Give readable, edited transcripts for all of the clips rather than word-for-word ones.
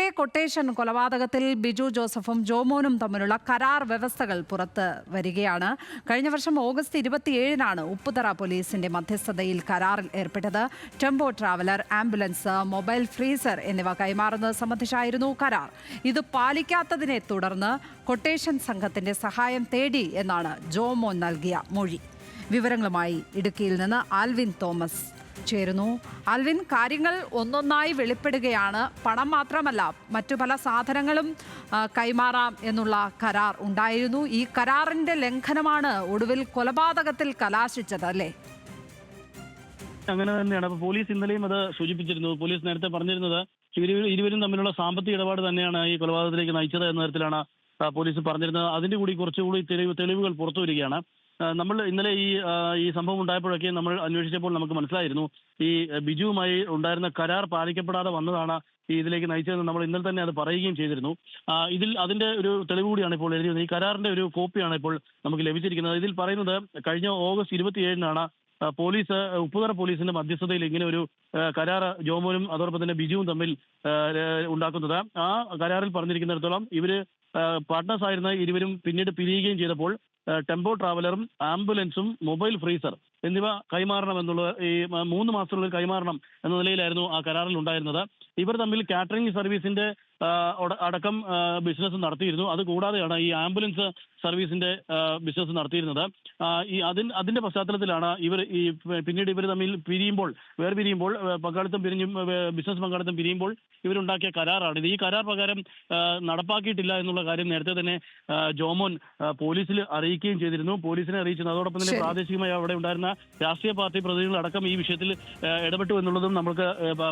ഇതേ കൊട്ടേഷൻ കൊലപാതകത്തിൽ ബിജു ജോസഫും ജോമോനും തമ്മിലുള്ള കരാർ വ്യവസ്ഥകൾ പുറത്ത് വരികയാണ്. കഴിഞ്ഞ വർഷം ഓഗസ്റ്റ് 27-നാണ് ഉപ്പുതറ പോലീസിന്റെ മധ്യസ്ഥതയിൽ കരാറിൽ ഏർപ്പെട്ടത്. Tempo traveller, ambulance, mobile freezer എന്നിവ കൈമാറുന്നത് സംബന്ധിച്ചായിരുന്നു കരാർ. ഇത് പാലിക്കാത്തതിനെ തുടർന്ന് കൊട്ടേഷൻ സംഘത്തിന്റെ സഹായം തേടി എന്നാണ് ജോമോൻ നൽകിയ മൊഴി. വിവരങ്ങളുമായി ഇടുക്കിയിൽ നിന്ന് ആൽവിൻ തോമസ് ചേരുന്നു. ആൽവിൻ, കാര്യങ്ങൾ ഒന്നൊന്നായി വെളിപ്പെടുകയാണ്. പണം മാത്രമല്ല, മറ്റു പല സാധനങ്ങളും കൈമാറാം എന്നുള്ള കരാർ ഉണ്ടായിരുന്നു. ഈ കരാറിന്റെ ലംഘനമാണ് ഒടുവിൽ കൊലപാതകത്തിൽ കലാശിച്ചത്, അല്ലേ? അങ്ങനെ തന്നെയാണ്. അപ്പൊ പോലീസ് ഇന്നലെയും അത് സൂചിപ്പിച്ചിരുന്നു. പോലീസ് നേരത്തെ പറഞ്ഞിരുന്നത് ഇരുവരും തമ്മിലുള്ള സാമ്പത്തിക ഇടപാട് തന്നെയാണ് ഈ കൊലപാതകത്തിലേക്ക് നയിച്ചത് എന്ന തരത്തിലാണ് പോലീസ് പറഞ്ഞിരുന്നത്. അതിന്റെ കൂടി കുറച്ചുകൂടി തെളിവുകൾ പുറത്തു വരികയാണ്. നമ്മൾ ഇന്നലെ ഈ സംഭവം ഉണ്ടായപ്പോഴൊക്കെ നമ്മൾ അന്വേഷിച്ചപ്പോൾ നമുക്ക് മനസ്സിലായിരുന്നു ഈ ബിജുവുമായി ഉണ്ടായിരുന്ന കരാർ പാലിക്കപ്പെടാതെ വന്നതാണ് ഇതിലേക്ക് നയിച്ചതെന്ന് നമ്മൾ ഇന്നലെ തന്നെ അത് പറയുകയും ചെയ്തിരുന്നു. അതിന്റെ ഒരു തെളിവ് കൂടിയാണ് ഇപ്പോൾ എഴുതിയത്. ഈ കരാറിന്റെ ഒരു കോപ്പിയാണ് ഇപ്പോൾ നമുക്ക് ലഭിച്ചിരിക്കുന്നത്. ഇതിൽ പറയുന്നത് കഴിഞ്ഞ ഓഗസ്റ്റ് 27-നാണ് പോലീസ് ഉപ്പുതറ പോലീസിന്റെ മധ്യസ്ഥതയിൽ ഇങ്ങനെ ഒരു കരാർ ജോമോനും അതോടൊപ്പം തന്നെ ബിജുവും തമ്മിൽ ഉണ്ടാക്കുന്നത്. ആ കരാറിൽ പറഞ്ഞിരിക്കുന്നിടത്തോളം ഇവര് പാർട്ട്നേഴ്സ് ആയിരുന്ന ഇരുവരും പിന്നീട് പിരിയുകയും ചെയ്തപ്പോൾ ടെമ്പോ ട്രാവലറും ആംബുലൻസും മൊബൈൽ ഫ്രീസർ എന്നിവ കൈമാറണമെന്നുള്ള ഈ 3 മാസത്തിനുള്ളിൽ കൈമാറണം എന്ന നിലയിലായിരുന്നു ആ കരാറിൽ ഉണ്ടായിരുന്നത്. ഇവർ തമ്മിൽ കാറ്ററിംഗ് സർവീസിന്റെ അടക്കം ബിസിനസ് നടത്തിയിരുന്നു. അതുകൂടാതെയാണ് ഈ ആംബുലൻസ് സർവീസിന്റെ ബിസിനസ് നടത്തിയിരുന്നത്. അതിന്റെ പശ്ചാത്തലത്തിലാണ് പിന്നീട് ഇവർ തമ്മിൽ വേർപിരിയുമ്പോൾ ബിസിനസ് പങ്കാളിത്തം പിരിയുമ്പോൾ ഇവരുണ്ടാക്കിയ കരാറാണ് ഇത്. ഈ കരാർ പ്രകാരം നടപ്പാക്കിയിട്ടില്ല എന്നുള്ള കാര്യം നേരത്തെ തന്നെ ജോമോൻ പോലീസിൽ അറിയിക്കുകയും ചെയ്തിരുന്നു. പോലീസിനെ അറിയിച്ചിരുന്നു. അതോടൊപ്പം തന്നെ പ്രാദേശികമായി അവിടെ ഉണ്ടായിരുന്ന രാഷ്ട്രീയ പാർട്ടി പ്രതിനിധികളടക്കം ഈ വിഷയത്തിൽ ഇടപെട്ടു എന്നുള്ളതും നമുക്ക്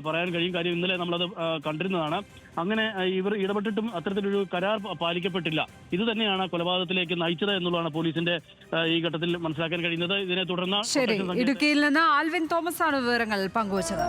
പറയാൻ കഴിയും. കാര്യം ഇന്നലെ നമ്മളത് കണ്ടിരുന്നതാണ്. അങ്ങനെ ഇവർ ഇടപെട്ടിട്ടും അത്തരത്തിലൊരു കരാർ പാലിക്കപ്പെട്ടില്ല. ഇത് തന്നെയാണ് കൊലപാതകത്തിലേക്ക് നയിച്ചത് എന്നുള്ളതാണ് പോലീസിന്റെ ഈ ഘട്ടത്തിൽ മനസ്സിലാക്കാൻ കഴിയുന്നത്. ഇതിനെ തുടർന്ന് ഇടുക്കിയിൽ നിന്ന് ആൽവിൻ തോമസ് ആണ് വിവരങ്ങൾ പങ്കുവച്ചത്.